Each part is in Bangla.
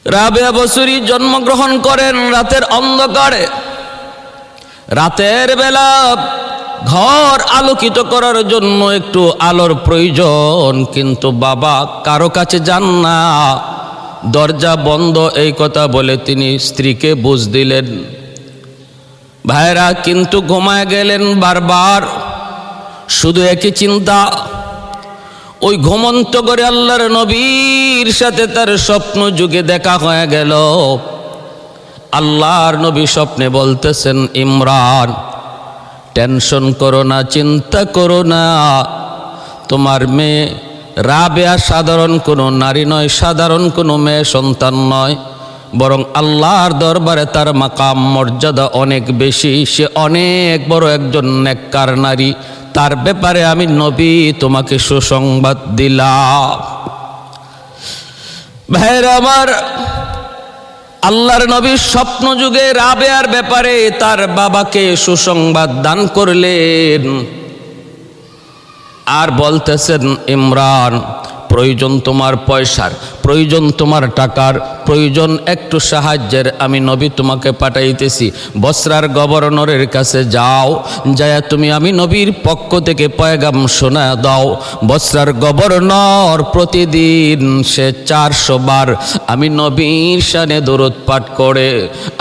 রাবেয়া বসরি জন্মগ্রহণ করেন রাতের অন্ধকারে। রাতের বেলা ঘর আলোকিত করার জন্য একটু আলোর প্রয়োজন, কিন্তু বাবা কারো কাছে যান না, দরজা বন্ধ। এই কথা বলে তিনি স্ত্রীকে বুঝ দিলেন। ভাইরা কিন্তু ঘুমায় গেলেন বারবার, শুধু একই চিন্তা। ওই ঘুমন্ত করে আল্লাহর নবীর সাথে তার স্বপ্ন যুগে দেখা হয়ে গেল। আল্লাহর নবী স্বপ্নে বলতেছেন, ইমরান টেনশন করো না, চিন্তা করো না, তোমার মেয়ে রাবেয়া সাধারণ কোনো নারী নয়, সাধারণ কোনো মেয়ে সন্তান নয়, বরং আল্লাহর দরবারে তার মাকাম মর্যাদা অনেক বেশি। সে অনেক বড় একজন নেককার নারী, তার ব্যাপারে আমি নবী তোমাকে সুসংবাদ দিলাম। ভাইরা আমার, আল্লাহর নবী স্বপ্ন যুগে রাবেয়ার ব্যাপারে তার বাবাকে সুসংবাদ দান করলেন। আর বলতেছেন, ইমরান প্রয়োজন তোমার পয়সার, প্রয়োজন তোমার টাকার, প্রয়োজন একটু সাহায্যের, আমি নবী তোমাকে পাঠাইতেছি। বসরার গভর্নরের কাছে যাও, যায়া তুমি আমি নবীর পক্ষ থেকে পয়গাম শোনা দাও। বসরার গভর্নর প্রতিদিন সে 400 বার আমি নবীর শানে দুরূদ পাঠ করে,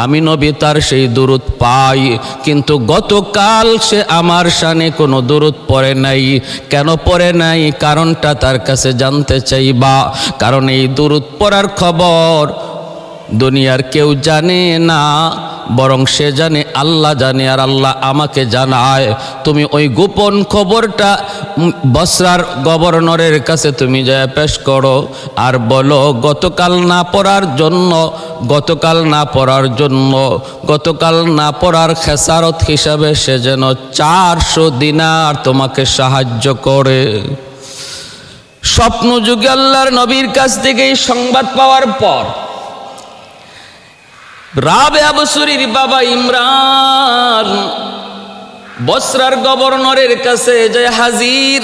আমি নবী তার সেই দুরূদ পাই, কিন্তু গতকাল সে আমার শানে কোনো দুরূদ পড়ে নাই। কেন পড়ে নাই? কারণটা তার কাছে জানতে চাইবা। কারণ এই দুরূদ পড়ার খবর দুনিয়ার কেউ জানে না, বরং সে জানে, আল্লাহ জানে, আর আল্লাহ আমাকে জানায়। তুমি ওই গোপন খবরটা বসরার গভর্নরের কাছে তুমি যা পেশ করো, আর বলো গতকাল না পড়ার জন্য, গতকাল না পড়ার জন্য, গতকাল না পড়ার খেসারত হিসাবে সে যেন 400 দিনার তোমাকে সাহায্য করে। স্বপ্ন যুগে আল্লাহর নবীর কাছ থেকে এই সংবাদ পাওয়ার পর রাবেয়া বসরির বাবা ইমরান বসরার গভর্নরের কাছে যে হাজির।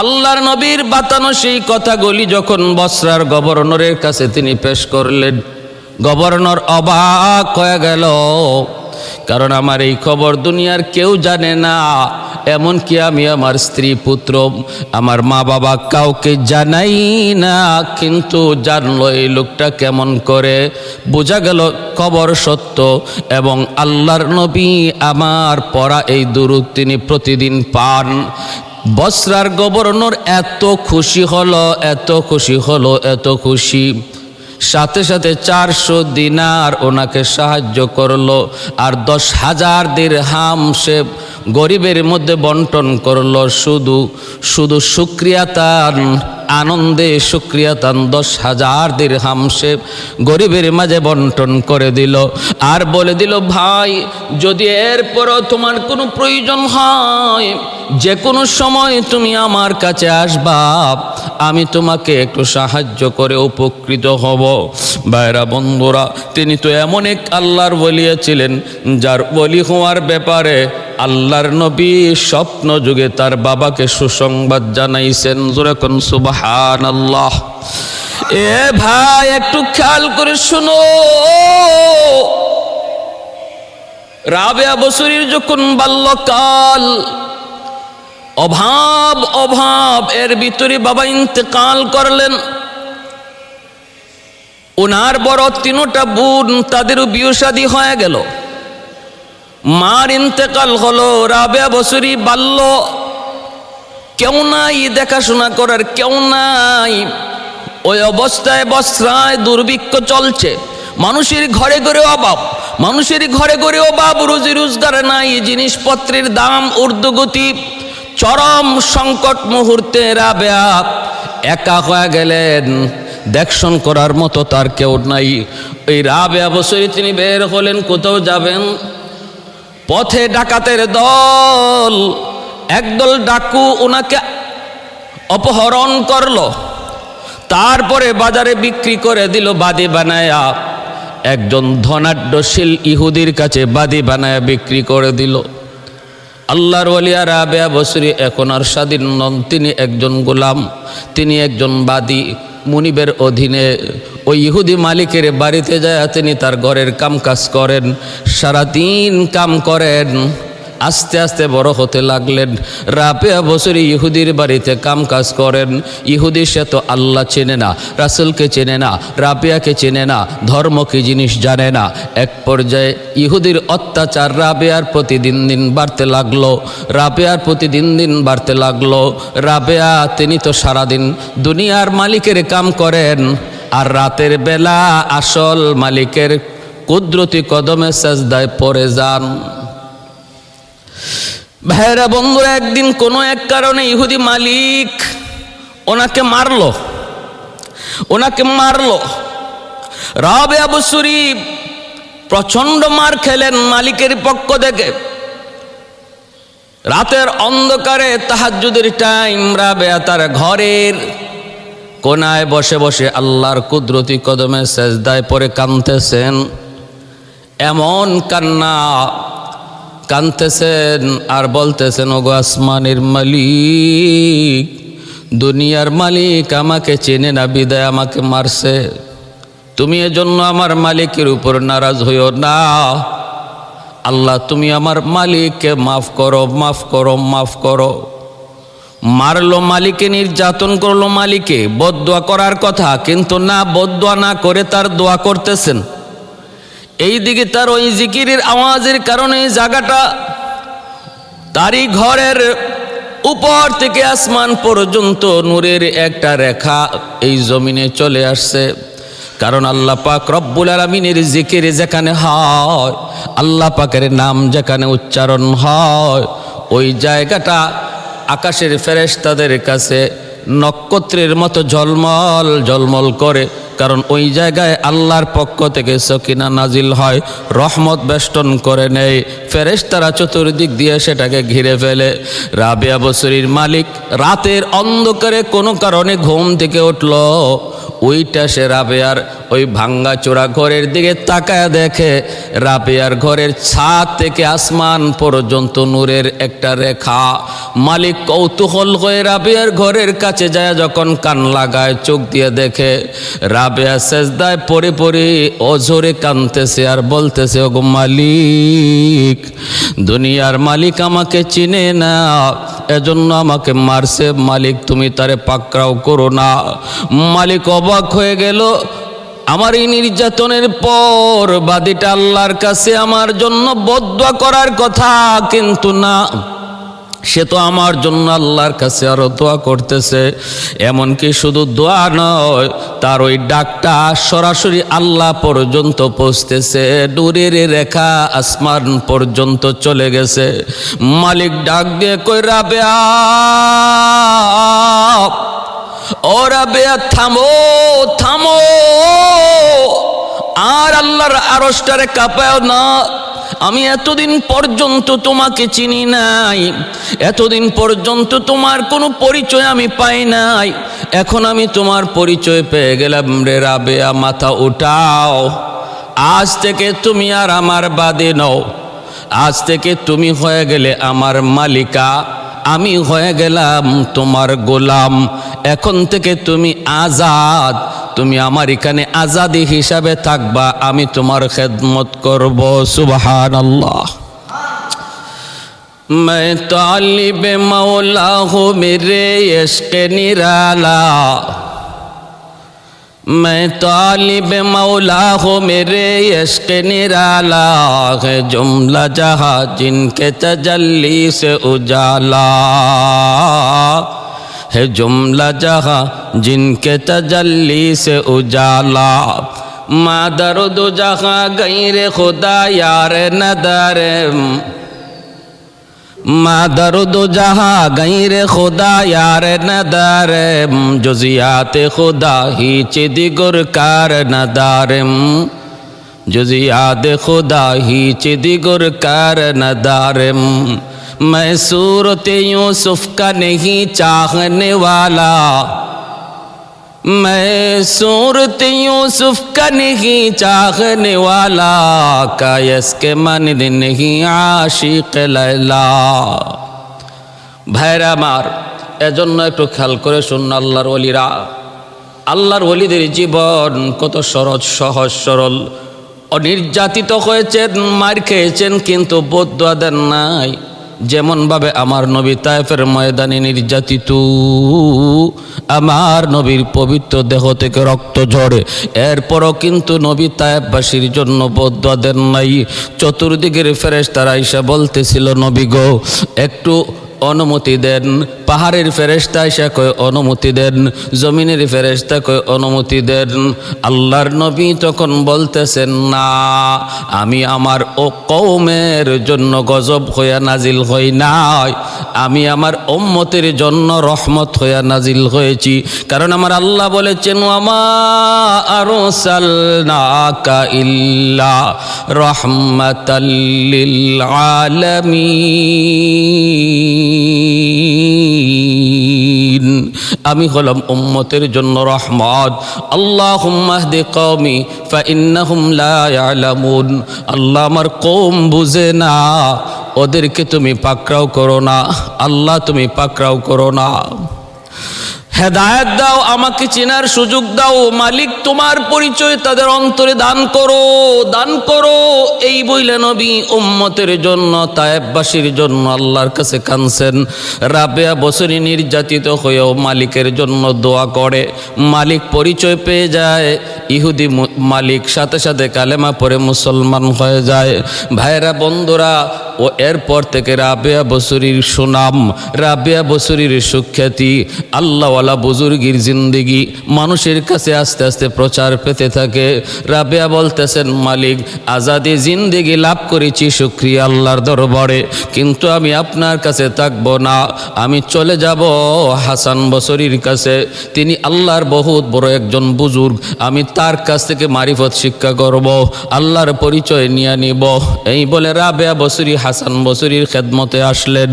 আল্লাহর নবীর বাতানো সেই কথাগুলি যখন বসরার গভর্নরের কাছে তিনি পেশ করলেন, গভর্নর অবাক হয়ে গেল। কারণ আমার এই খবর দুনিয়ার কেউ জানে না, এমনকি আমি আমার স্ত্রী পুত্র আমার মা বাবা কাউকে জানাই না, কিন্তু জানলো এই লোকটা কেমন করে। বোঝা গেল খবর সত্য, এবং আল্লাহর নবী আমার পড়া এই দুরূদ তিনি প্রতিদিন পান। বসরার গভর্নর এত খুশি হলো, এত খুশি হলো, এত খুশি, সাথে সাথে 400 দিনার ওনাকে সাহায্য করলো, আর 10,000 দিরহাম সে গরিবের মধ্যে বন্টন করলো। শুধু শুকরিয়া তার, আনন্দে শুকরিয়া তান 10,000 দিরহাম সে গরিবের মাঝে বন্টন করে দিল। আর বলে দিল, ভাই যদি এরপরও তোমার কোনো প্রয়োজন হয়, যে কোনো সময় তুমি আমার কাছে আসবা, আমি তোমাকে একটু সাহায্য করে উপকৃত হব। ভাইরা বন্ধুরা, তিনি তো এমন এক আল্লাহর ওলি ছিলেন, যার ওলি হওয়ার ব্যাপারে আল্লাহর নবী স্বপ্ন যুগে তার বাবাকে সুসংবাদ জানাইছেন। জোরে কোন সুবহানাল্লাহ। এ ভাই একটু খেয়াল করে শুনো, রাবেয়া বসরির যখন বাল্যকাল, অভাব এর ভিতরে বাবা ইন্তেকাল করলেন। ওনার বড় 3টা বোন, তাদেরও বিয়ে শাদী হয়ে গেল। মার ইন্তেকাল হলো, রাবেয়া বসরি বাল্য, কেউ নাই দেখাশোনা করার, কেউ নাই। ওই অবস্থায় বসরায় দুর্ভিক্ষ চলছে, মানুষের ঘরে ঘরে অভাব, মানুষের ঘরে ঘরে অভাব, রুজি রোজগার নাই, জিনিসপত্রের দাম ঊর্ধ্বগতি। চরম সংকট মুহূর্তে রাবেয়া একা হয়ে গেলেন, দেখশন করার মতো তার কেউ নাই। ওই রাবেয়া বসরি তিনি বের হলেন, কোথাও যাবেন। পথে ডাকাতের দল, একদল ডাকু ওনাকে অপহরণ করলো, তারপরে বাজারে বিক্রি করে দিল বাদী বানায়া। একজন ধনাঢ্যশীল ইহুদির কাছে বাদী বানায়া বিক্রি করে দিল। আল্লাহর ওলিয়া রাবেয়া বসরি এখন আর স্বাধীন নন, তিনি একজন গোলাম, তিনি একজন বাদী। মুনিবের অধীনে ওই ইহুদি মালিকের বাড়িতে যায় তিনি তার ঘরের কাম কাজ করেন, সারাদিন কাম করেন। আস্তে আস্তে বড় হতে লাগলেন। রাবেয়া বছরই ইহুদির বাড়িতে কাম কাজ করেন। ইহুদি সে তো আল্লাহ চেনে না, রাসূলকে চেনে না, রাবেয়াকে চেনে না, ধর্ম কি জিনিস জানে না। এক পর্যায়ে ইহুদির অত্যাচার রাবেয়ার প্রতি দিন দিন বাড়তে লাগলো, রাবেয়ার প্রতি দিন দিন বাড়তে লাগলো। রাবেয়া তিনি তো সারাদিন দুনিয়ার মালিকের কাম করেন, আর রাতের বেলা আসল মালিকের কুদরতি কদমে সাজদায় পড়ে যান। ভাইরা বন্ধুরা, একদিন কোনো এক কারণে ইহুদি মালিক ওনাকে মারলো। রাবেয়া বসরি প্রচন্ড মার খেলেন মালিকের পক্ষ থেকে। রাতের অন্ধকারে তাহাজ্জুদের টাইম, রাবেয়া তার ঘরের কোনায় বসে বসে আল্লাহর কুদরতি কদমে সেজদায় পড়ে কাঁদতেছেন। এমন কান্না কাঁদতেছেন আর বলতেছেন, ওগো আসমানের মালিক, দুনিয়ার মালিক আমাকে চেনে না বিদায় আমাকে মারছে। তুমি এজন্য আমার মালিকের উপর নারাজ হইও না। আল্লাহ তুমি আমার মালিককে মাফ করো, মাফ করো, মাফ করো। মারলো মালিকে, নির্যাতন করলো মালিকে, বদদোয়া করার কথা, কিন্তু না, বদদোয়া না করে তার দোয়া করতেছেন। এই দিকে তার ওই জিকিরের আওয়াজের কারণে জায়গাটা, তারই ঘরের উপর থেকে আসমান পর্যন্ত নূরের একটা রেখা এই জমিনে চলে আসছে। কারণ আল্লাহ পাক রব্বুল আলামিনের জিকির যেখানে হয়, আল্লাহ পাকের নাম যেখানে উচ্চারণ হয়, ওই জায়গাটা আকাশের ফেরেশতাদের কাছে নক্ষত্রের মতো ঝলমল ঝলমল করে। কারণ ওই জায়গায় আল্লাহর পক্ষ থেকে সকিনা নাজিল হয়, রহমত বেষ্টন করে নেয়, ফেরেশতারা চতুর্দিক দিয়ে সেটাকে ঘিরে ফেলে। রাবেয়া বসরির মালিক রাতের অন্ধকারে কোনো কারণে ঘুম থেকে উঠল। ওইটা সে রাবেয়ার ওই ভাঙ্গা চোরা ঘরের দিকে তাকায় দেখে রাবেয়ার ঘরের ছাদ থেকে আসমান পর্যন্ত নূরের একটা রেখা। মালিক কৌতূহল হয়ে রাবেয়ার ঘরের কাছে যায়, যখন কান লাগায় চোখ দিয়ে দেখে রাবেয়া সেজদায় পড়ে পড়ে অঝরে কাঁদতেছে আর বলতেছে, ওগো মালিক, দুনিয়ার মালিক আমাকে চিনে না, এজন্য আমাকে মারছে। মালিক তুমি তারে পাকড়াও করো না। মালিক অবাক হয়ে গেল। আমার এই নির্যাতনের পর বাদীটা আল্লাহর কাছে আমার জন্য বদদোয়া করার কথা, কিন্তু না, সে তো আমার জন্য আল্লাহর কাছে আরো দোয়া করতেছে। এমনকি শুধু দোয়া নয়, তার ওই ডাকটা সরাসরি আল্লাহ পর্যন্ত পৌঁছতেছে, নূরের রেখা আসমান পর্যন্ত চলে গেছে। মালিক ডাক দিয়ে কই, রাবেয়া, ও রাবেয়া, থামো থামো, আর আল্লাহর আরশটারে কাঁপাও না। আমি এতদিন পর্যন্ত তোমাকে চিনি নাই, এতদিন পর্যন্ত তোমার কোনো পরিচয় আমি পাই নাই, এখন আমি তোমার পরিচয় পেয়ে গেলাম রে রাবেয়া, মাথা উঠাও। আজ থেকে তুমি আর আমার বাদী নও, আজ থেকে তুমি হয়ে গেলে আমার মালিকা, আমি হয়ে গেলাম তোমার গোলাম। এখন থেকে তুমি আজাদ, তুমি আমার এখানে আজাদি হিসাবে থাকবা, আমি তোমার খেদমত করব। সুবহানাল্লাহ। मैं तालिब मौला हूँ मेरे इश्क़ निराला, मैं तालिब मौला हूँ मेरे इश्क़ निराला, है जुमला जहाँ जिनके तजल्ली से उजाला, है जुमला जहाँ जिनके तजल्ली से उजाला। मादर दो जहाँ गैर खुदा यार नदर, मादर दो जहाँ गैर खुदा यार नदर, जुजियात खुदा ही चिदिगुर कार नदारम, जुजियात खुदा ही चिदिगुर कार नदारम। मैं सूरत यूसुफ का नहीं चाहने वाला, मैं सूरत यूसुफ का नहीं चाहने वाला, कायस के मन नहीं आशिक लैला। ভাইরা আমার, এজন্য একটু খেয়াল করে শুনুন আল্লাহর ওলিরা, আল্লাহর ওলিদের জীবন কত সহজ সরল। নির্যাতিত হয়েছেন, মার খেয়েছেন, কিন্তু বদদুয়া দেন নাই। যেমনভাবে আমার নবী তায়েফের ময়দানে নির্যাতিত, আমার নবীর পবিত্র দেহ থেকে রক্ত ঝরে, এরপরও কিন্তু নবী তায়েফবাসীর জন্য বদদুয়া দেন নাই। চতুর্দিকের ফেরেশতারা আইসা বলতেছিল, নবী গো একটু অনুমতি দেন। পাহাড়ের ফেরেশতা এসে কয় অনুমতি দেন, জমিনের ফেরেশতা কয় অনুমতি দেন। আল্লাহর নবী তখন বলতেছেন, না, আমি আমার ও কওমের জন্য গজব হইয়া নাজিল হই নাই, আমি আমার উম্মতের জন্য রহমত হইয়া নাজিল হয়েছি। কারণ আমার আল্লাহ বলেছেন, ওয়ামা আরসালনাকা ইল্লা রাহমাতাল লিল আলামিন, আমি হলাম উম্মতের জন্য রহমত। আল্লাহুম্মা হদি কওমি ফাইন্নাহুম লা ইয়ালামুন, আল্লাহ আমার কওম বুঝে না, ওদেরকে তুমি পাকড়াও করো না, আল্লাহ তুমি পাকড়াও করো না। হেদায়েত দাও, আমাকে চেনার সুযোগ দাও, মালিক তোমার পরিচয় তাদের অন্তরে দান করো, দান করো। এই বইলে নবী উম্মতের জন্য, তায়েফবাসীর জন্য আল্লাহর কাছে কাঁদছেন। রাবেয়া বছরী নির্যাতিত হয়েও মালিকের জন্য দোয়া করে, মালিক পরিচয় পেয়ে যায়। ইহুদি মালিক সাথে সাথে কালেমা পড়ে মুসলমান হয়ে যায়। ভাইরা বন্ধুরা, ও এরপর থেকে রাবেয়া বছরীর সুনাম, রাবেয়া বছরীর সুখ্যাতি, আল্লাহওয়ালা বুজুর্গির জিন্দিগি মানুষের কাছে আস্তে আস্তে প্রচার পেতে থাকে। রাবেয়া বলতেছেন, মালিক আজাদি জিন্দিগি লাভ করেছি শুকরিয়া আল্লাহর দরবারে, কিন্তু আমি আপনার কাছে থাকবো না, আমি চলে যাব হাসান বছরীর কাছে। তিনি আল্লাহর বহুত বড় একজন বুজুর্গ, আমি তার কাছ থেকে মারিফত শিক্ষা করব, আল্লাহর পরিচয় নিয়ে নিব। এই বলে রাবেয়া বছরী হাসান বছরীর খেদমতে আসলেন,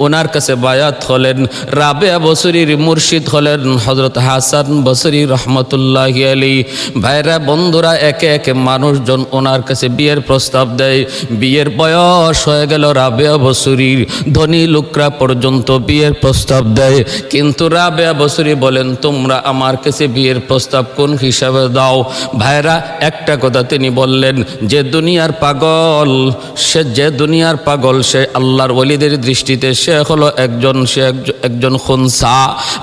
ওনার কাছে বায়াত হলেন। রাবেয়া বছরীর মুর্শিদ হলেন হযরত হাসান বছরী রহমতুল্লাহি আলাইহি। ভাইরা বন্ধুরা, একে একে মানুষজন ওনার কাছে বিয়ের প্রস্তাব দেয়। বিয়ের বয়স হয়ে গেল রাবেয়া বছরীর, ধনী লোকরা পর্যন্ত বিয়ের প্রস্তাব দেয়, কিন্তু রাবেয়া বছরী বলেন, তোমরা আমার কাছে বিয়ের প্রস্তাব কোন হিসাবে দাও? ভাইরা, একটা কথা তিনি বললেন, যে দুনিয়ার পাগল, সে আল্লাহর ওলিদের দৃষ্টিতে সে হলো একজন খুনসা,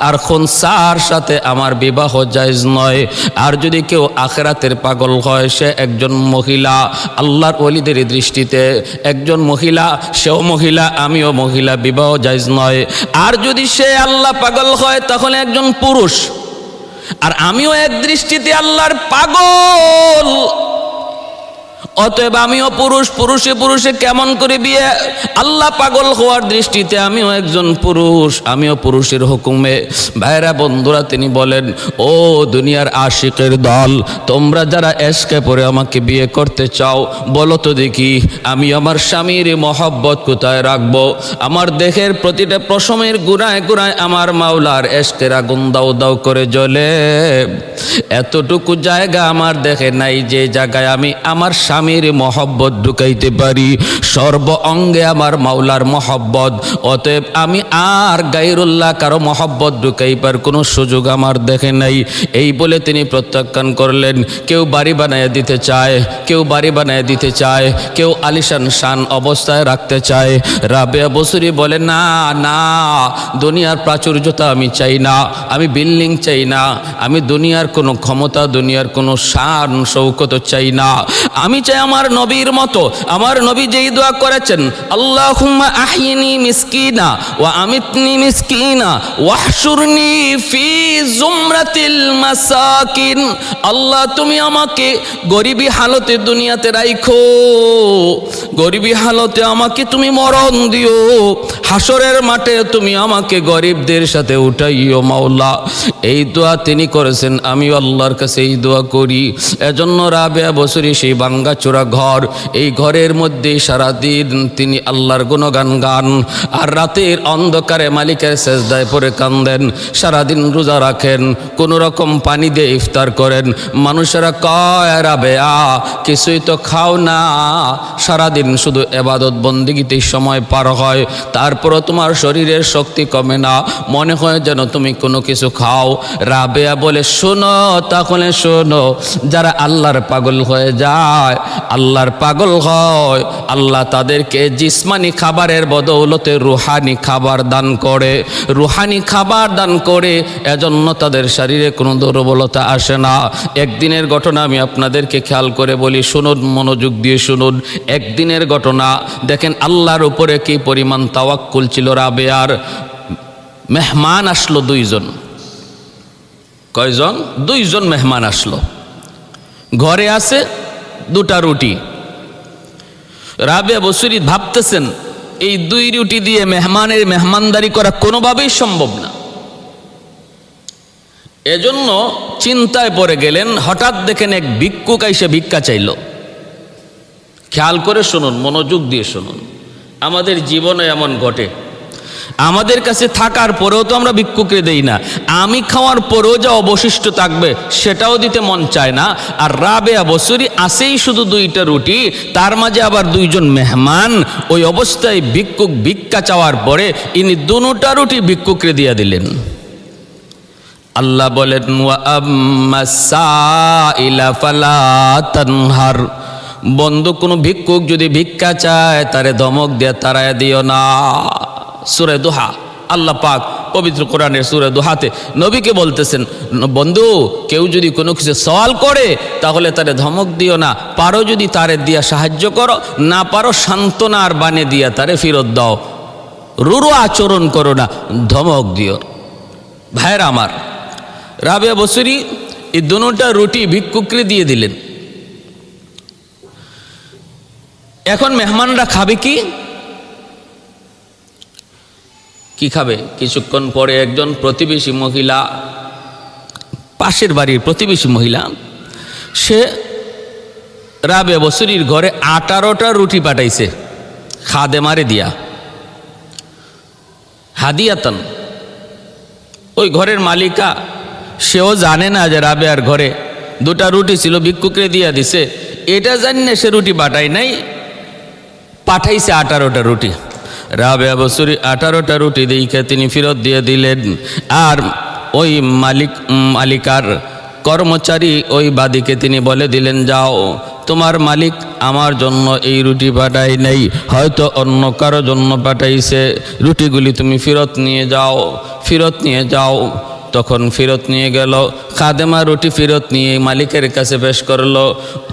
আর খুনসার সাথে আমার বিবাহ জায়েজ নয়। আর যদি কেউ আখিরাতের পাগল হয়, সে একজন মহিলা, আল্লাহর ওলিদের দৃষ্টিতে একজন মহিলা, সেও মহিলা, আমিও মহিলা, বিবাহ জায়েজ নয়। আর যদি সে আল্লাহ পাগল হয়, তাহলে একজন পুরুষ, আর আমিও এক দৃষ্টিতে আল্লাহর পাগল, অতএব আমিও পুরুষ, পুরুষে কেমন করে বিয়ে? আল্লাহ পাগল হওয়ার দৃষ্টিতে আমিও একজন পুরুষ, আমিও পুরুষের হুকুমে। ভাইরা বন্ধুরা, তিনি বলেন, ও দুনিয়ার আশিকের দল, তোমরা যারা এশকে পড়ে আমাকে বিয়ে করতে চাও, বলো তো দেখি আমি আমার স্বামীর মহব্বত কোথায় রাখবো? আমার দেহের প্রতিটা পশমের গুড়ায় গুড়ায় আমার মাওলার এশকের আগুন দাও দাও করে জ্বলে। এতটুকু জায়গা আমার দেহে নাই যে জায়গায় আমি আমার স্বামীর মহব্বত ঢুকাইতে পারি। সর্ব অঙ্গে আমার মাওলার মহব্বত, অতএব আমি আর গায়রুল্লাহ কারো মহব্বত ঢুকাইবার কোনো সুযোগ আমার দেখে নাই। এই বলে তিনি প্রত্যাখ্যান করলেন। কেউ বাড়ি বানায় দিতে চায়, কেউ বাড়ি বানায় দিতে চায়, কেউ আলিশান শান অবস্থায় রাখতে চায়। রাবেয়া বছরী বলে, না না, দুনিয়ার প্রাচুর্যতা আমি চাই না, আমি বিল্ডিং চাই না, আমি দুনিয়ার কোনো ক্ষমতা, দুনিয়ার কোনো শান শৌকত চাই না, আমি চাই আমার নবীর মতো। আমার নবী যেই দোয়া করেছেন, আল্লাহুম্মা আহিনি মিসকিনা ওয়া আমিতনি মিসকিনা ওয়াহশুরনি ফি জুমরাতিল মাসাকিন। আল্লাহ, তুমি আমাকে গরিবী হালতে দুনিয়াতে রাখো, গরিবী হালতে আমাকে তুমি মরণ দিও, হাসরের মাঠে তুমি আমাকে গরিবদের সাথে উঠাইও মাওলা। এই দোয়া তিনি করেছেন, আমিও আল্লাহর কাছে এই দোয়া করি। এজন্য রাবেয়া বছরী সেই বাঙ্গা ভাঙাচোরা ঘর, এই ঘরের মধ্যে সারাদিন তিনি আল্লাহর গুণগান গান, আর রাতের অন্ধকারে মালিকের সেজদায় পড়ে কান্দেন, সারাদিন রোজা রাখেন, কোনো রকম পানি দিয়ে ইফতার করেন। মানুষেরা কয় রাবেয়া কিছুই তো খাও না, সারাদিন শুধু এবাদত বন্দিগিতেই সময় পার হয়, তারপরও তোমার শরীরের শক্তি কমে না, মনে হয় যেন তুমি কোনো কিছু খাও। রাবেয়া বলে শোনো, তাহলে শোনো, যারা আল্লাহর পাগল হয়ে যায়, আল্লাহর পাগল হয়, আল্লাহ তাদেরকে জিসমানি খাবারের বদৌলতে রুহানি খাবার দান করে, রুহানি খাবার দান করে, এজন্য তাদের শরীরে কোনো দুর্বলতা আসে না। একদিনের ঘটনা আমি আপনাদেরকে খেয়াল করে বলি, শুনুন, মনোযোগ দিয়ে শুনুন। একদিনের ঘটনা দেখেন আল্লাহর উপরে কি পরিমাণ তাওয়াক্কুল ছিল রাবেয়ার। মেহমান আসলো দুইজন। কয়জন? দুইজন মেহমান আসলো। ঘরে আছে দুটা রুটি। রাবেয়া বসরি ভাবতেছেন এই দুই রুটি দিয়ে মেহমানের মেহমানদারি করা কোনোভাবেই সম্ভব না। এজন্য চিন্তায় পড়ে গেলেন। হঠাৎ দেখেন এক ভিক্ষুক এসে ভিক্ষা চাইল। খেয়াল করে শুনুন, মনোযোগ দিয়ে শুনুন। আমাদের জীবনে এমন ঘটে, আমাদের কাছে থাকার পরেও তো আমরা ভিক্ষুকরে দেই না, আমি খাওয়ার পরেও যা অবশিষ্ট থাকবে সেটাও দিতে মন চায় না। আর রাবেয়া বসরি আসেই শুধু দুইটা রুটি, তার মাঝে আবার দুইজন মেহমান। ওই অবস্থায় ভিক্ষুক ভিক্ষা চাওয়ার পরে ইনি দুটা রুটি ভিক্ষুকরে দিয়ে দিলেন। আল্লাহ বলেন ওয়া আম্মাস সাইলা ফালা তানহার, বন্ধু কোনো ভিক্ষুক যদি ভিক্ষা চায় তারে ধমক দিয়ে তাড়ায় দিও না। সূরা দুহা, আল্লাহ পাক পবিত্র কোরআনের সূরা দুহাতে নবীকে বলতেছেন, বন্ধু কেউ যদি কোনো কিছু সওয়াল করে তাহলে তারে ধমক দিও না, পারো যদি তারে দিয়া সাহায্য করো, না পারো সান্ত্বনার বাণী দিয়া তারে ফেরত দাও, রুরু আচরণ করো না, ধমক দিও। ভাইরা আমার, রাবেয়া বসরি এই দুটা রুটি ভিক্ষুককে দিয়ে দিলেন। এখন মেহমানরা খাবে কি? কি খাবে? কিছুক্ষণ পরে একজন প্রতিবেশী মহিলা, পাশের বাড়ির প্রতিবেশী মহিলা, সে রাবেয়া বসরির ঘরে 18টা রুটি পাঠাইছে খাদেমারে দিয়া, হাদিয়াতান। ওই ঘরের মালিকা সেও জানে না যে রাবেয়ার ঘরে দুটা রুটি ছিল, ভিক্ষুকরে দিয়া দিছে, এটা জানি না, সে রুটি পাঠায় নাই, পাঠাইছে 18টা রুটি। রাবেয়া বসরি 18টা রুটি দেখে তিনি ফেরত দিয়ে দিলেন। আর ওই মালিকার কর্মচারী ওই বাদীকে তিনি বলে দিলেন, যাও, তোমার মালিক আমার জন্য এই রুটি পাঠায় নাই, হয়তো অন্য কারো জন্য পাঠাইছে, রুটিগুলি তুমি ফেরত নিয়ে যাও, ফেরত নিয়ে যাও। তখন ফেরত নিয়ে গেল, খাদেমা রুটি ফেরত নিয়ে মালিকের কাছে পেশ করলো।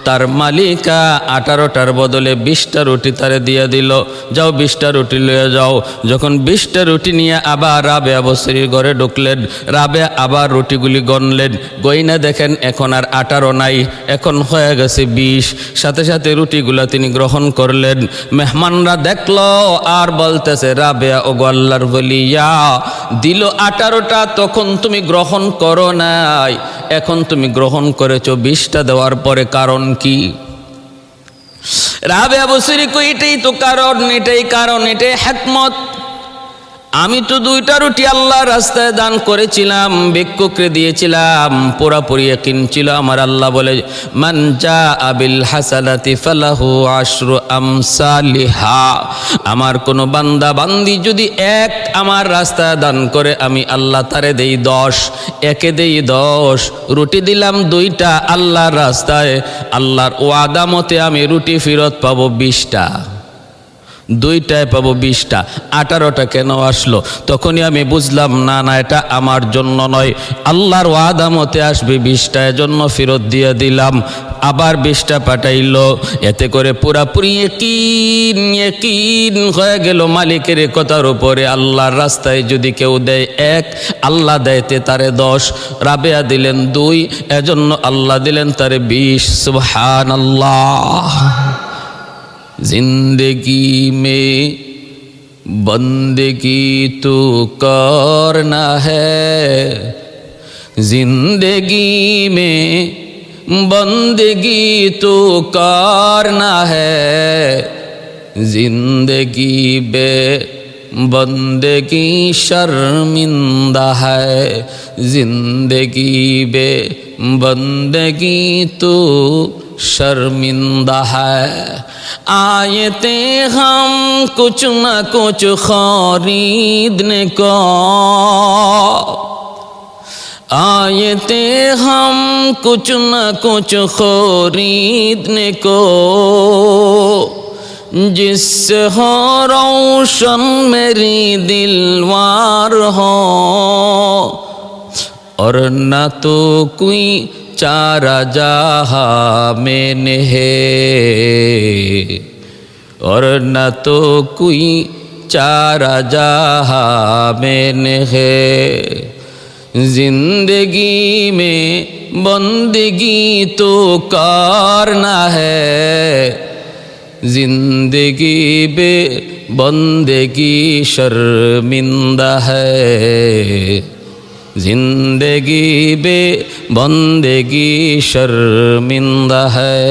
তার মালিকা 18টার বদলে 20টা রুটি তারে দিয়ে দিল, যাও 20টা রুটি লয়ে যাও। যখন 20টা রুটি নিয়ে আবার রাবেয়া বসরির ঘরে ঢুকলেন, রাবেয়া আবার রুটিগুলি গণলেন, গইনা দেখেন এখন আর 18 নাই, এখন হয়ে গেছে 20। সাথে সাথে রুটিগুলা তিনি গ্রহণ করলেন। মেহমানরা দেখলো আর বলতেছে, রাবেয়া ও আল্লাহর ওলিয়া, দিল 18টা, তখন তুমি গ্রহণ করো নাই, এখন তুমি গ্রহণ করেছো 20টা দেওয়ার পরে, কারণ কি? রাবেয়া বসরি কই, এটাই তো কারণ, এটাই কারণ, এটাই হিকমত। আমি তো 2টা রুটি আল্লাহর রাস্তায় দান করেছিলাম, ভিক্ষুকরে দিয়েছিলাম, পুরাপুরি ইয়াকিন ছিল আমার। আল্লাহ বলে, মান জাআ বিল হাসানাতি ফালাহু আশরু আমসালিহা, আমার কোন বান্দা বান্দি যদি এক আমার রাস্তায় দান করে, আমি আল্লাহ তারে দেই 10, একে দেই 10। রুটি দিলাম 2টা আল্লাহর রাস্তায়, আল্লাহর ওয়াদা মতে আমি রুটি ফেরত পাবো 20টা, 2টায় পাবো 20টা, 18টা কেন আসলো? তখনই আমি বুঝলাম, না না, এটা আমার জন্য নয়, আল্লাহর ওয়াদা মতে আসবে 20টা, এজন্য ফেরত দিয়ে দিলাম। আবার 20টা পাঠাইলো, এতে করে পুরাপুরি ইয়াকিন হয়ে গেল মালিকের কথার উপরে। আল্লাহর রাস্তায় যদি কেউ দেয় 1, আল্লাহ দেয়তে তারে 10, রাবেয়া দিলেন 2, এজন্য আল্লাহ দিলেন তারে 20। সুবহানাল্লাহ। जिंदगी में बंदगी तो करना है, जिंदगी में बंदगी तो करना है, जिंदगी बे बंदगी शर्मिंदा है, जिंदगी बे बंदगी तो शर्मिंदा है। आए थे हम कुछ न कुछ खरीदने को, आए थे हम कुछ न कुछ खरीदने को, जिससे हो रोशन मेरी दिलवार हो, और न तो कोई चारा जहाँ में है, और न तो कोई चारा जहाँ में है। जिंदगी में बंदगी तो करना है, जिंदगी बे बंदगी शर्मिंदा है, जिंदगी बे बंदगी शर्मिंदा है।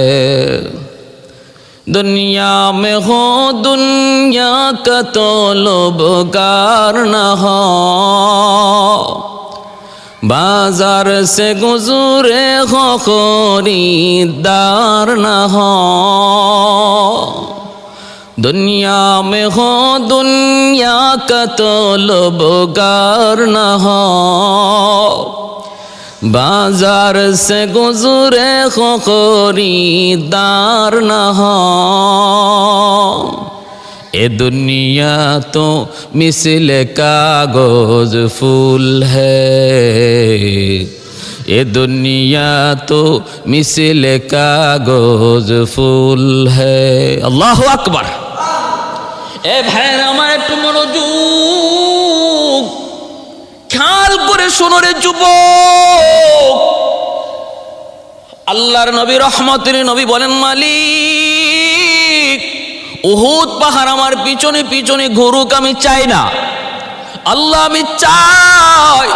दुनिया में हो दुनिया का तलबगार न हो, बाजार से गुजरे हो खरीदार न हो। दुनिया में हो दुनिया का तलबगार न हो, बाजार से गुजरे हो खरीदार न हो। ए दुनिया तो मिसल कागज फूल है, ए दुनिया तो मिसल कागज फूल है। अल्लाहु আকবার। এ ভাইরা আমার একটু মনোযোগ খেয়াল করে শোনো রে যুবক। আল্লাহর নবী রহমতের নবী বলেন, মালিক উহুদ পাহাড় আমার পিছনে পিছনে ঘুরুক, আমি চাই না। আল্লাহ আমি চাই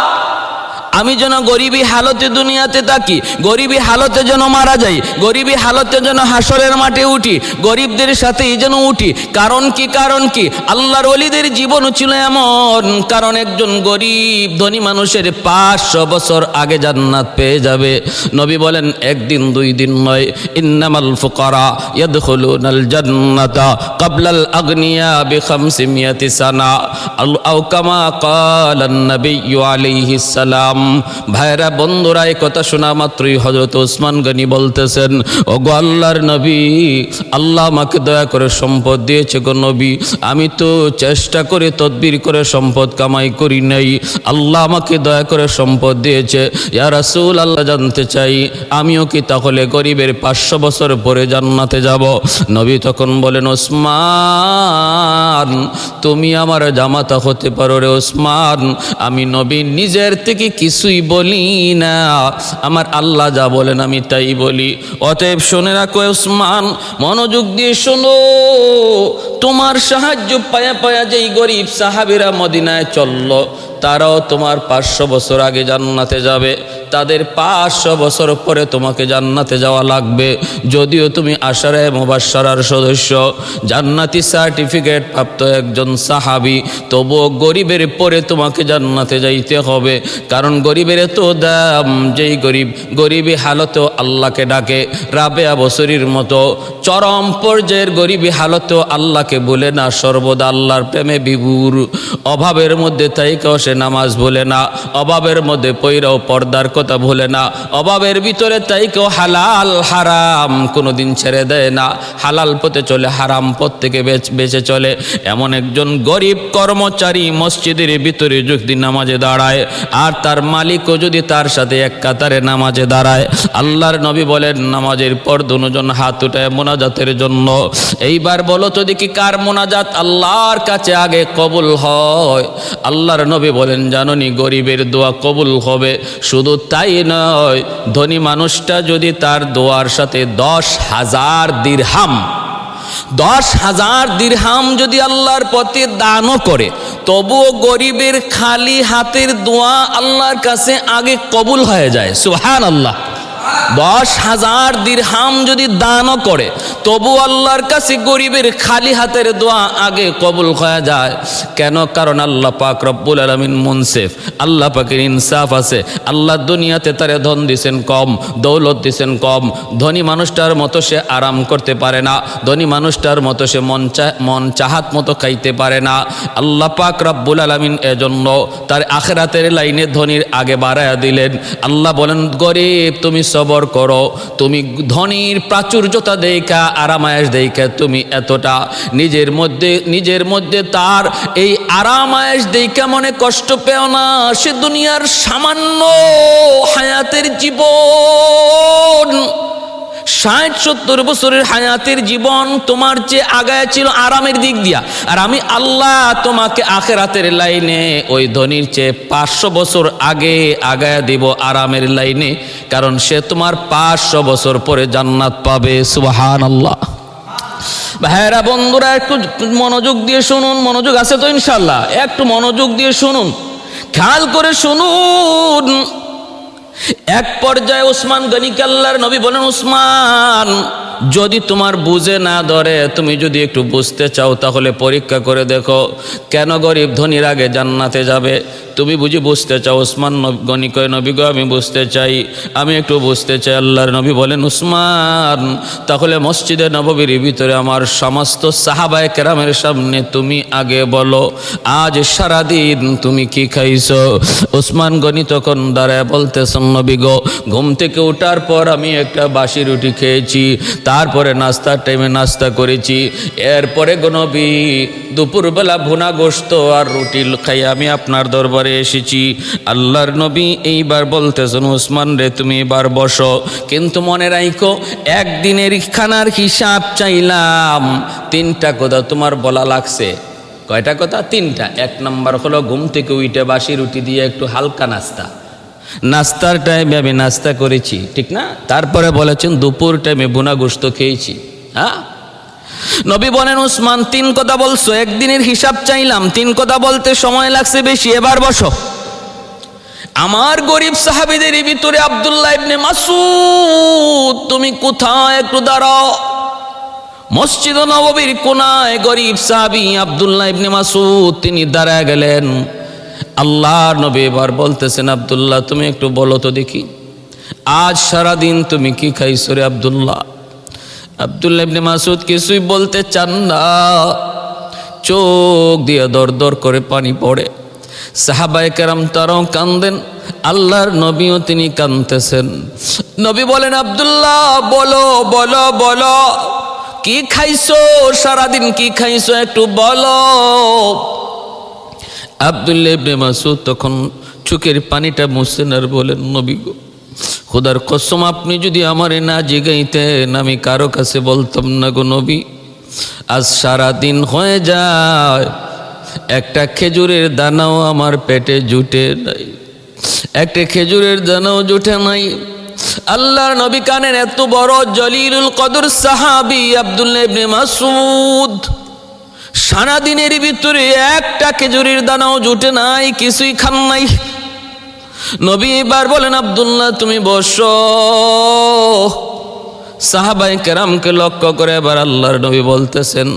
আমি যেন গরিবী হালতে দুনিয়াতে থাকি, গরিবী হালতে যেন মারা যাই, গরিবী হালতে যেন হাসরের মাঠে উঠি, গরিবদের সাথেই যেন উঠি। কারণ কি? কারণ কি? আল্লাহর ওলিদের জীবন ছিল এমন, কারণ একজন গরিব ধনী মানুষের 500 বছর আগে জান্নাত পেয়ে যাবে। নবী বলেন একদিন দুই দিন নয়, ইন্নামাল ফুকারা ইয়াদখুলুনাল জান্নাতা ক্বাবলাল আগনিয়া বি500 সানা আও কামা ক্বালান নবিয়্যু আলাইহিস সালাম। ভাইরা বন্ধুরা, এই কথা শোনা মাত্রই হযরত ওসমান গনি বলতেছেন, ওগো আল্লাহর নবী, আল্লাহ আমাকে দয়া করে সম্পদ দিয়েছে গো নবী, আমি তো চেষ্টা করে তদবির করে সম্পদ কামাই করি নাই, আল্লাহ আমাকে দয়া করে সম্পদ দিয়েছে। ইয়া রাসূল আল্লাহ জানতে চাই আমিও কি তাহলে গরিবের 500 বছর পরে জান্নাতে যাব? নবী তখন বলেন, ওসমান তুমি আমার জামাতা হতে পারো রে ওসমান, আমি নবী নিজের থেকে কিছুই বলি না, আমার আল্লাহ যা বলেন আমি তাই বলি। অতএব শুনে রাখো ওসমান, মনোযোগ দিয়ে শোনো, তোমার সাহায্য পায়া পায়া যেই গরিব সাহাবীরা মদিনায় চলল, তারাও তোমার 500 বছর আগে জান্নাতে যাবে, তাদের 500 বছর পরে তোমাকে জান্নাতে যাওয়া লাগবে। যদিও তুমি আশারায়ে মুবাশশারার সদস্য, জান্নাতি সার্টিফিকেট প্রাপ্ত একজন সাহাবী, তবুও গরিবের পরে তোমাকে জান্নাতে যাইতে হবে। কারণ গরিবের তো দাম, যেই গরিবী হালতেও আল্লাহকে ডাকে, রাবেয়া বসরির মতো চরম পর্যায়ের গরিবী হালতেও আল্লাহকে বলে না, সর্বদা আল্লাহর প্রেমে বিভোর। অভাবের মধ্যে তাইকেও সে নামাজ ভুলে না, অভাবের মধ্যে পয়রাও পর্দার কথা ভুলে না, অভাবের ভিতরে তাই কেউ হালাল হারাম কোনোদিন ছেড়ে দেয় না, হালাল পথে চলে, হারাম পথ থেকে বেঁচে চলে। এমন একজন গরিব কর্মচারী মসজিদের ভিতরে যদি নামাজে দাঁড়ায়, আর তার মালিকও যদি তার সাথে এক কাতারে নামাজে দাঁড়ায়, আল্লাহর নবী বলেন নামাজের পর দুজন হাত উঠায় মোনাজাতের জন্য। এইবার বলো তো দেখি কার মোনাজাত আল্লাহর কাছে আগে কবুল হয়? আল্লাহর নবী বলেন, জানোনি গরিবের দোয়া কবুল হবে। শুধু তাই নয়, ধনী মানুষটা যদি তার দোয়ার সাথে 10,000 দিরহাম 10,000 দিরহাম যদি আল্লাহর পথে দানও করে, তবুও গরিবের খালি হাতের দোয়া আল্লাহর কাছে আগে কবুল হয়ে যায়। সুবহানাল্লাহ। 10,000 দিরহাম যদি দানও করে তবু আল্লাহর কাছে গরিবের খালি হাতের দোয়া আগে কবুল হয়ে যায়। কেন? কারণ আল্লাহ পাক রব্বুল আলামিন মুনসিফ, আল্লাহ পাকের ইনসাফ আছে। আল্লাহ দুনিয়াতে তারে ধন দিছেন কম, দৌলত দিছেন কম। ধনী মানুষটার মতো সে আরাম করতে পারে না, ধনী মানুষটার মতো সে মন চাহাত মতো খাইতে পারে না। আল্লাহ পাক রব্বুল আলামিন এজন্য তার আখিরাতের লাইনে ধনীর আগে বাড়ায়া দিলেন। আল্লাহ বলেন, গরিব তুমি সবর করো, তুমি ধনীর প্রাচুর্যতা দেখা আরামায়েশ দেখা তুমি এতটা নিজের মধ্যে তার এই আরামায়েশ দেখা মনে কষ্ট পেও না। সে দুনিয়ার সামান্য হায়াতের জীবন, 60-70 বছরের হায়াতের জীবন তোমার যে আগায় ছিল আরামের দিক দিয়া, আর আমি আল্লাহ তোমাকে আখিরাতের লাইনে ওই ধনীর চেয়ে 500 বছর আগে আগায় দিব আরামের লাইনে, কারণ সে তোমার 500 বছর পরে জান্নাত পাবে। সুবহানাল্লাহ। ভাইরা বন্ধুরা, একটু মনোযোগ দিয়ে শুনুন। মনোযোগ আছে তো ইনশাল্লাহ? একটু মনোযোগ দিয়ে শুনুন, খেয়াল করে শুনুন। এক পর্যায়ে উসমান গনিকে আল্লাহর নবী বলেন, উসমান যদি তোমার বুঝে না ধরে, তুমি যদি একটু বুঝতে চাও তাহলে পরীক্ষা করে দেখো কেন গরিব ধনীর আগে জান্নাতে যাবে। তুমি বুঝি বুঝতে চাও? উসমান গনি কয়, নবী গো আমি বুঝতে চাই, আমি একটু বুঝতে চাই। আল্লাহর নবী বলেন, উসমান তাহলে মসজিদে নববীর ভিতরে আমার সমস্ত সাহাবায়ে কেরামের সামনে তুমি আগে বলো আজ সারাদিন তুমি কি খাইছো। উসমান গনি তখন দাঁড়ায় বলতেছেন, নবী গো ঘুম থেকে ওঠার পর আমি একটা বাসি রুটি খেয়েছি, তারপরে নাস্তার টাইমে নাস্তা করেছি, এরপরে গো নবী দুপুরবেলা ভুনা গোশত আর রুটি খাই আমি আপনার দরবারে এসেছি। আল্লাহর নবী এইবার বলতেছেন, উসমান রে তুমি এবার বসো, কিন্তু মনে রাখো একদিনের খানার হিসাব চাইলাম। 3টা কথা তোমার বলা লাগছে। কয়টা কথা? 3টা। 1 নম্বর হলো ঘুম থেকে উঠে বাসি রুটি দিয়ে একটু হালকা নাস্তার টাইমে আমি নাস্তা করেছি, ঠিক না? তারপরে বলেছেন দুপুর টাইমে ভুনা গোশত খেয়েছি। হ্যাঁ, নবী বলেন, উসমান 3 কথা বলছো, একদিনের হিসাব চাইলাম, 3 কথা বলতে সময় লাগছে বেশি, এবার বসো। আমার গরিব সাহাবীদের ভিতরে আব্দুল্লাহ ইবনে মাসউদ, তুমি কোথায়? একটু দাঁড়াও। মসজিদ নববীর কোনায় গরিব সাহাবী আব্দুল্লাহ ইবনে মাসউদ তিনি দাঁড়ায় গেলেন। আল্লাহর নবী এবার বলতেছেন, আব্দুল্লাহ তুমি একটু বলো তো দেখি আজ সারাদিন তুমি কি খাইছো রে আব্দুল্লাহ? আব্দুল্লাহ ইবনে মাসউদ কিছুই বলতে চান না, চোখ দিয়ে দর দর করে পানি পড়ে। সাহাবায়ে কেরাম তারাও কান্দেন, আল্লাহর নবীও তিনি কাঁদতেছেন। নবী বলেন, আব্দুল্লাহ বলো বলো বলো, কি খাইছো সারাদিন, কি খাইছো একটু বলো। আব্দুল্লাহ ইবনে মাসউদ তখন চোখের পানিটা মুছছেন আর বলেন, নবী গো খোদার কসম আপনি যদি আমারে না জিগাইতেন আমি কারো কাছে বলতাম না গো নবী। আজ সারাদিন হয়ে যায় একটা খেজুরের দানাও আমার পেটে জুটে নাই, একটা খেজুরের দানাও জুটে নাই। আল্লাহর নবী কানের এত বড় জলিলুল কদর সাহাবী আব্দুল্লাহ ইবনে মাসউদ, সারাদিনের ভিতরে একটা খেজুরের দানাও জুটে নাই, কিছুই খান নাই। নবী এবার বলেন, আব্দুল্লাহ তুমি বসো। সাহাবায়ে কেরামকে লক্ষ্য করে এবার আল্লাহর নবী বলতেছেন,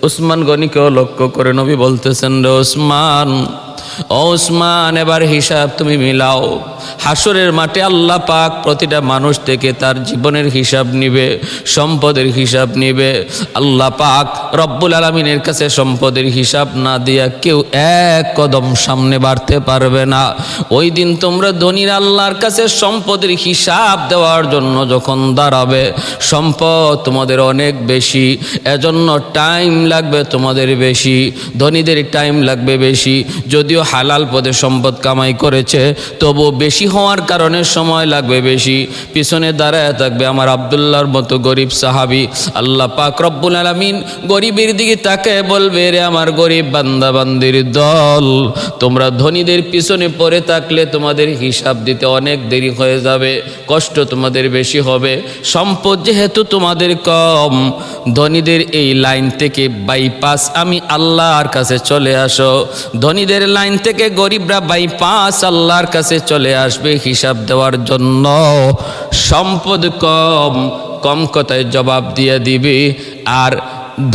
উসমান গনিকেও লক্ষ্য করে নবী বলতেছেন, রে উসমান, ও উসমান এবার হিসাব তুমি মিলাও। হাসরের মাঠে আল্লাহ পাক প্রতিটা মানুষ থেকে তার জীবনের হিসাব নিবে, সম্পদের হিসাব নিবে। আল্লাহ পাক রব্বুল আলামিনের কাছে সম্পদের হিসাব না দিয়া কেউ এক কদম সামনে বাড়তে পারবে না। ওই দিন তোমরা ধনীর আল্লাহর কাছে সম্পদের হিসাব দেওয়ার জন্য যখন দাঁড়াবে, সম্পদ তোমাদের অনেক বেশি, এজন্য টাইম লাগবে তোমাদের বেশি, ধনীদের টাইম লাগবে বেশি। যদিও হালাল পথে সম্পদ কামাই করেছে তবু বেশি হওয়ার কারণে সময় লাগবে বেশি। পিছনে দাঁড়ায় থাকবে আমার আব্দুল্লাহর মতো গরিব সাহাবী। আল্লাহ পাক রব্বুল আলামিন গরিবের দিকে তাকায় বলবে, রে আমার গরিব বান্দা বান্দির দল, তোমরা ধনীদের পিছনে পড়ে থাকলে তোমাদের হিসাব দিতে অনেক দেরি হয়ে যাবে, কষ্ট তোমাদের বেশি হবে। সম্পদ যেহেতু তোমাদের কম, ধনীদের এই লাইন থেকে বাইপাস আমি আল্লাহর কাছে চলে আসো। ধনীদের লাইন থেকে গরিবরা বাইপাস আল্লাহর কাছে চলে আসবে হিসাব দেওয়ার জন্য। সম্পদ কম, কম কথায় জবাব দিয়ে দিবে। আর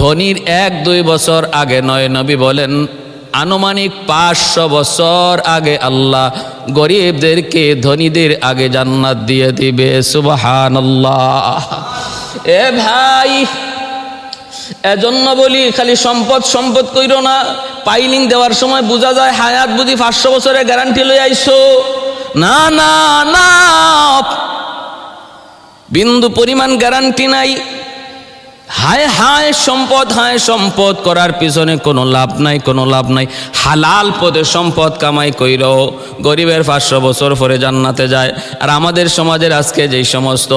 ধনীর 1-2 বছর আগে নয়, নবী বলেন আনুমানিক 500 বছর আগে আল্লাহ গরিবদেরকে ধনীদের আগে জান্নাত দিয়ে দিবে। সুবহানাল্লাহ। এ ভাই, এজন্য বলি খালি সম্পদ সম্পদ কইরো না। পাইলিং দেওয়ার সময় বোঝা যায় হায়াত বুঝি 500 বছরের গ্যারান্টি লই আইছো। না না না, বিন্দু পরিমাণ গ্যারান্টি নাই। হায় হায় সম্পদ, হায় সম্পদ করার পিছনে কোনো লাভ নাই, কোনো লাভ নাই। হালাল পদে সম্পদ কামাই কইরো, গরিবের 500 বছর পরে জান্নাতে যায়। আর আমাদের সমাজের আজকে যেই সমস্ত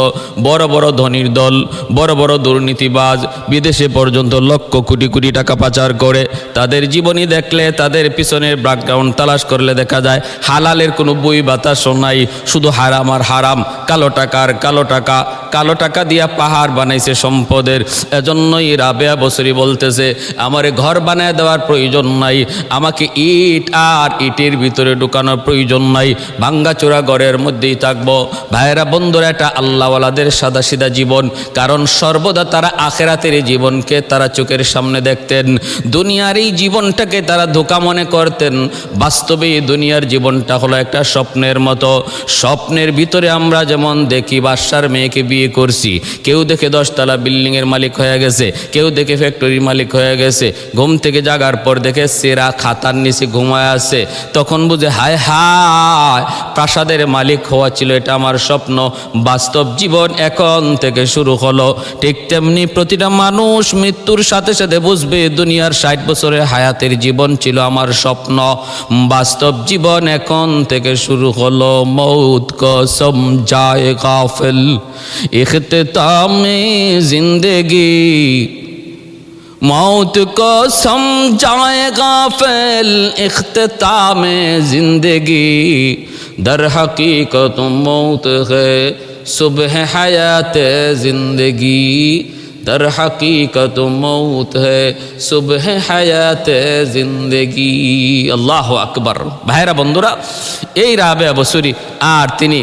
বড় বড় ধনীর দল, বড় বড় দুর্নীতিবাজ, বিদেশে পর্যন্ত লক্ষ কোটি কোটি টাকা পাচার করে, তাদের জীবনী দেখলে, তাদের পিছনের ব্যাকগ্রাউন্ড তালাশ করলে দেখা যায় হালালের কোনো বই বাতাসও নাই, শুধু হারাম আর হারাম। কালো টাকার কালো টাকা, কালো টাকা দিয়া পাহাড় বানাইছে সম্পদের। এজন্যই রাবেয়া বসরি বলতেছে আমারে ঘর বানায় দেওয়ার প্রয়োজন নাই, আমাকে ইট আর ইটের ভিতরে ঢুকানোর প্রয়োজন নাই, ভাঙ্গাচোরা ঘরের মধ্যেই থাকবো। ভাইয়েরা বন্ধুরা, এটা আল্লাহওয়ালাদের সাদা সিধা জীবন। কারণ সর্বদা তারা আখেরাতের এই জীবনকে তারা চোখের সামনে দেখতেন, দুনিয়ার এই জীবনটাকে তারা ধোঁকা মনে করতেন। বাস্তবে এই দুনিয়ার জীবনটা হলো একটা স্বপ্নের মতো। স্বপ্নের ভিতরে আমরা যেমন দেখি বাদশার মেয়েকে বিয়ে করছি, কেউ দেখে 10 তলা বিল্ডিংয়ের মালিক হয়ে গেছে, কেউ দেখে ফ্যাক্টরির মালিক হয়ে গেছে, ঘুম থেকে জাগার পর দেখে সেরা খাতার নিচে ঘুমায় আছে, তখন বুঝে হায় হায় প্রাসাদের মালিক হওয়া ছিল এটা আমার স্বপ্ন। বাস্তব জীবন এখন থেকে শুরু হলো। ঠিক তেমনি প্রতিটা মানুষ মৃত্যুর সাথে সাথে বুঝবে দুনিয়ার 60 বছরের হায়াতের জীবন ছিল আমার স্বপ্ন। বাস্তব জীবন এখন থেকে শুরু হলো। মৌত কো সমঝায়ে গাফিল ইখতিতামে জিंदगी, मौत को समझाए गाफिल इख्तिताम जिंदगी, दर हकीकत मौत है सुबह हयात जिंदगी, दर हकीकत मौत है सुबह हयात जिंदगी। अल्लाहु আকবার। ভাইরা বন্ধুরা, এই রাবেয়া বসরি আর তিনি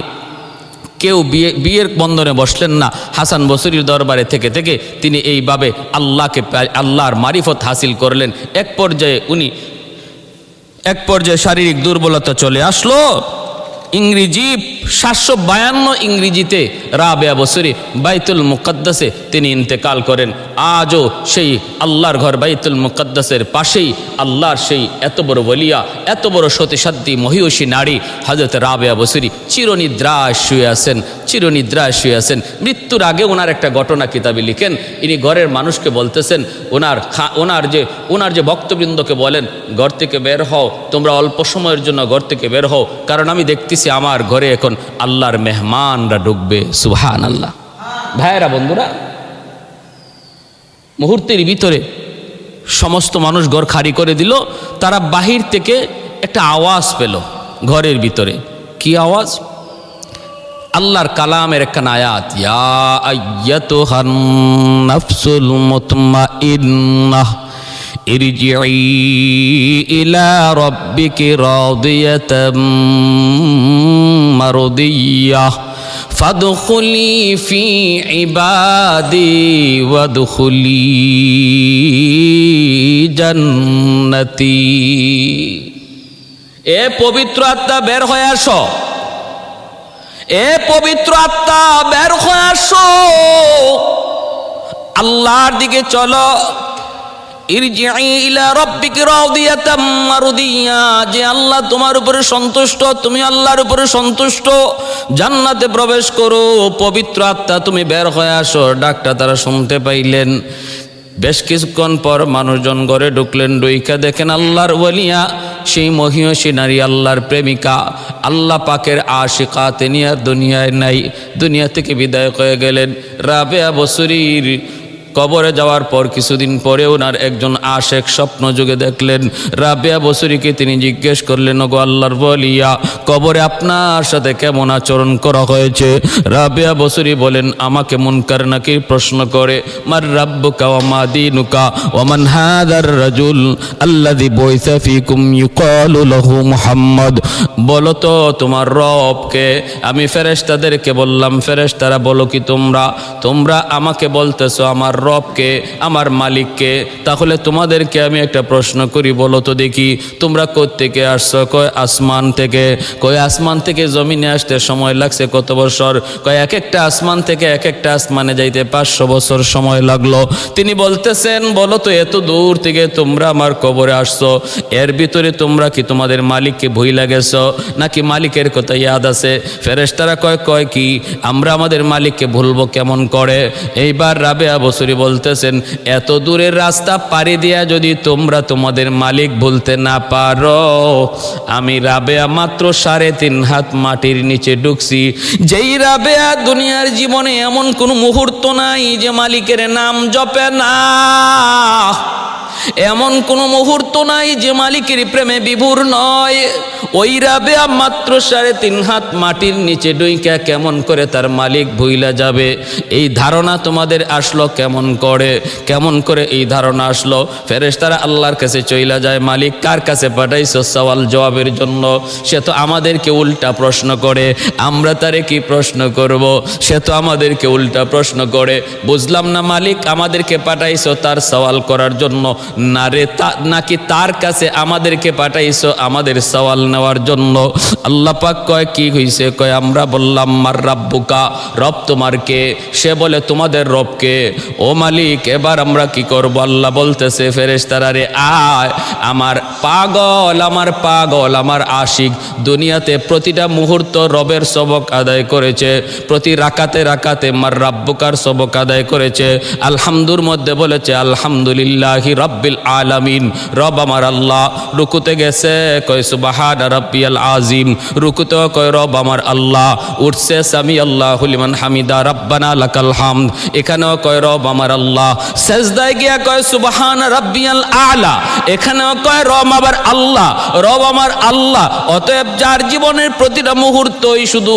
কেউ বিয়ের বন্ধনে বসলেন না। হাসান বসরির দরবারে থেকে থেকে তিনি এইভাবে আল্লাহর মারিফত হাসিল করলেন। এক পর্যায়ে শারীরিক দুর্বলতা চলে আসলো। ইংরেজি 752 ইংরেজিতে রাবেয়া বসরি বাইতুল মুকদ্দাসে তিনি ইন্তেকাল করেন। আজও সেই আল্লাহর ঘর বাইতুল মুকদ্দাসের পাশেই আল্লাহর সেই এত বড় ওলিয়া, এত বড় সতীসাধ্যী মহিষী নারী হযরত রাবেয়া বসরি চিরনিদ্রায় শুয়ে আছেন, চিরনিদ্রায় শুয়ে আছেন। মৃত্যুর আগে ওনার একটা ঘটনা কিতাবে লিখেন। ইনি ঘরের মানুষকে বলতেছেন, ওনার যে ভক্তবৃন্দকে বলেন ঘর থেকে বের হও, তোমরা অল্প সময়ের জন্য ঘর থেকে বের হও, কারণ আমি দেখতেছি আমার ঘরে এখন আল্লাহর মেহমানরা ঢুকবে। সুবহানাল্লাহ। ভাইয়েরা বন্ধুরা, মুহূর্তের ভিতরে সমস্ত মানুষ ঘর খালি করে দিল। তারা বাহির থেকে একটা আওয়াজ পেল ঘরের ভিতরে। কি আওয়াজ? আল্লাহর কালামের একখান আয়াত, ইয়া আইয়াতুহান নাফসুল মুতমাইন্নাহ ইরজিই ইলা রাব্বিকি রাদিয়াতাম মারদিয়াহ ফাদখুলি ফি ইবাদি ওয়াদখুলি জান্নাতি। এ পবিত্র আত্মা বের হয়ে আসো, এ পবিত্র আত্মা বের হয়ে আসো, আল্লাহর দিকে চলো। ইরজিই ইলা রাব্বিকি রাদিয়াতাম মারদিয়া, যে আল্লাহ তোমার উপরে সন্তুষ্ট, তুমি আল্লাহর উপরে সন্তুষ্ট, জান্নাতে প্রবেশ করো। পবিত্র আত্মা তুমি বের হয়ে আসো। ডাকটা তারা শুনতে পাইলেন। বেশ কিছুক্ষণ পর মানুষজন ঘরে ঢুকলেন। ডুইকা দেখেন আল্লাহর ওলিয়া, সেই মহিষী নারী, আল্লাহর প্রেমিকা, আল্লাহ পাকের আশিকা, তিনি আর দুনিয়ায় নাই, দুনিয়া থেকে বিদায় হয়ে গেলেন। রাবেয়া বসরির কবরে যাওয়ার পর কিছুদিন পরে ওনার একজন আশেক স্বপ্ন যুগে দেখলেন। রাবেয়া বসুরীকে তিনি জিজ্ঞেস করলেন, ওগো আল্লাহর ওলিয়া, কবরে আপনার সাথে কেমন আচরণ করা হয়েছে? রাবেয়া বসুরী বলেন, আমাকে মুনকার নাকির প্রশ্ন করে, মার রাব্বুকা ওয়া মা দীনুকা ওয়া মান হাদার রাজুল আল্লাযী বুইসা ফীকুম ইউকালু লাহু মুহাম্মদ। বলো তো তোমার রবকে। আমি ফেরেশতাদেরকে বললাম, ফেরেশতারা বলো কি তোমরা আমাকে বলতেছো আমার রবকে, আমার মালিককে। তাহলে তোমাদেরকে আমি একটা প্রশ্ন করি, বলো তো দেখি তোমরা কোত্থেকে আসছো? কয় আসমান থেকে। কয় আসমান থেকে জমিনে আসতে সময় লাগছে কত বছর? কয় এক একটা আসমান থেকে এক একটা আসমানে যাইতে 500 বছর সময় লাগলো। তিনি বলতেছেন, বলো তো এত দূর থেকে তোমরা আমার কবরে আসছো, এর ভিতরে তোমরা কি তোমাদের মালিককে ভুইলা গেছো নাকি মালিকের কথা ইয়াদ আছে? ফেরেশতারা কয় কি আমরা আমাদের মালিককে ভুলবো কেমন করে? এইবার রাবেয়া বসুরী বলতেছেন, এত দূরের রাস্তা পাড়ি দিয়া যদি তোমরা তোমাদের মালিক ভুলতে না পারো, আমি রাবেয়া মাত্র 3.5 হাত মাটির নিচে ঢুকছি। যেই রাবেয়া দুনিয়ার জীবনে এমন কোনো মুহূর্ত নাই যে মালিকের নাম জপে না, এমন কোনো মুহূর্ত নাই যে মালিকের প্রেমে বিভোর নয়। ওই রাবেয়া মাত্র 3.5 হাত মাটির নিচে ডুইকা কেমন করে তার মালিক ভুইলা যাবে? এই ধারণা তোমাদের আসলো কেমন করে এই ধারণা আসলো? ফেরেশতারা আল্লাহর কাছে চইলা যায়, মালিক কার কাছে পাঠাইছো সওয়াল জবাবের জন্য? সে তো আমাদেরকে উল্টা প্রশ্ন করে, আমরা তারে কি প্রশ্ন করব? সে তো আমাদেরকে উল্টা প্রশ্ন করে। বুঝলাম না মালিক আমাদেরকে পাঠাইছো তার সওয়াল করার জন্য না রে, নাকি তার কাছে আমাদেরকে পাঠাইছো আমাদের সওয়াল নেওয়ার জন্য? আল্লাহ পাক কয় কি হইছে? কয় আমরা বললাম মার রাব্বুকা, রব তোমার কে? সে বলে তোমাদের রবকে। ও মালিক এবার আমরা কি করব? আল্লাহ বলতেছে, ফেরেশতারা রে আয়, আমার পাগল আমার আশিক দুনিয়াতে প্রতিটা মুহূর্ত রবের সবক আদায় করেছে, প্রতি রাকাতে মার রাব্বুকার সবক আদায় করেছে। আলহামদুর মধ্যে বলেছে আলহামদুলিল্লাহি রাব্বিল আলামিন, রব আমার আল্লাহ। রুকুতে গেছে কয় সুবহান রাব্বিয়াল আযীম, রুকুতে কয় রব আমার আল্লাহ। উঠছে সামি আল্লাহু লিমান হামিদা রাব্বানা লাকাল হামদ, এখানেও কয় রব আমার আল্লাহ। সেজদায় গিয়া কয় সুবহান রাব্বিয়াল আলা, এখানেও কয় রব আমার আল্লাহ। অতএব যার জীবনের প্রতিটা মুহূর্তই শুধু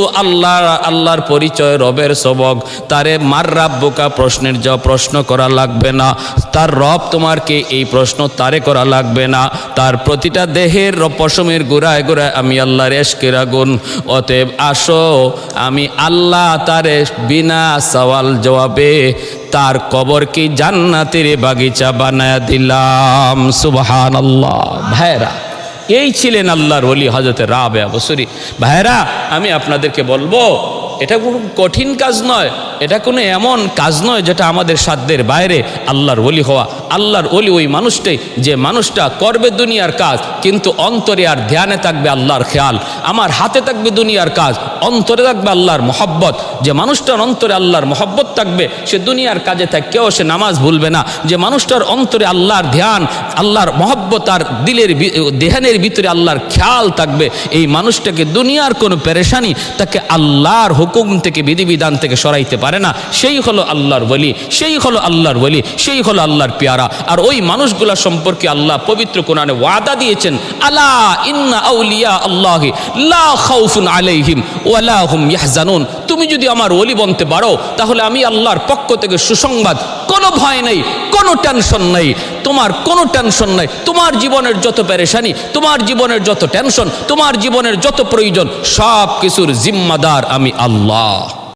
আল্লাহর পরিচয়, রবের সবক, তারে মার রাব্বুকা প্রশ্নের প্রশ্ন করা লাগবে না। তার রব তোমার কে এই প্রশ্ন তারে করা লাগবে না। তার প্রতিটা দেহের পশমের গোড়ায় আমি আল্লাহর ইশকের আগুন। অতএব আসো, আমি আল্লাহ তারে বিনা সওয়াল জবাবে তার কবর কি জান্নাতের বাগিচা বানায়া দিলাম। সুবহানাল্লাহ। ভাইরা, এই ছিলেন আল্লাহর ওলি হযরত রাবেয়া বসুরী। ভাইরা, আমি আপনাদেরকে বলবো, এটা কোনো কঠিন কাজ নয়, এটা কোনো এমন কাজ নয় যেটা আমাদের সাধ্যের বাইরে আল্লাহর ওলি হওয়া। আল্লাহর ওলি ওই মানুষটাই যে মানুষটা করবে দুনিয়ার কাজ, কিন্তু অন্তরে আর ধ্যানে থাকবে আল্লাহর খেয়াল। আমার হাতে থাকবে দুনিয়ার কাজ, অন্তরে থাকবে আল্লাহর মহব্বত। যে মানুষটার অন্তরে আল্লাহর মহব্বত থাকবে, সে দুনিয়ার কাজে থাকেও সে নামাজ ভুলবে না। যে মানুষটার অন্তরে আল্লাহর ধ্যান, আল্লাহর মহব্বত, আর দিলের দেহানের ভিতরে আল্লাহর খেয়াল থাকবে, এই মানুষটাকে দুনিয়ার কোনো পেরেশানি তাকে আল্লাহর হুকুম থেকে, বিধিবিধান থেকে সরাইতে পারে না। সেই হলো আল্লাহর ওলি, সেই হলো আল্লাহর পেয়ারা। আর ওই মানুষগুলা সম্পর্কে আল্লাহ পবিত্র কোরআনে ওয়াদা দিয়েছেন, আলা ইন্না আউলিয়া আল্লাহি লা খাউফুন আলাইহিম ওয়া লা হুম ইয়াহজানুন। তুমি যদি আমার ওলি বনতে পারো, তাহলে আমি আল্লাহর পক্ষ থেকে সুসংবাদ, কোনো ভয় নেই, কোনো টেনশন নেই। তোমার কোনো টেনশন নাই। তোমার জীবনের যত পেরেশানি, তোমার জীবনের যত টেনশন, তোমার জীবনের যত প্রয়োজন, সব কিছুর জিম্মাদার আমি আল্লাহ।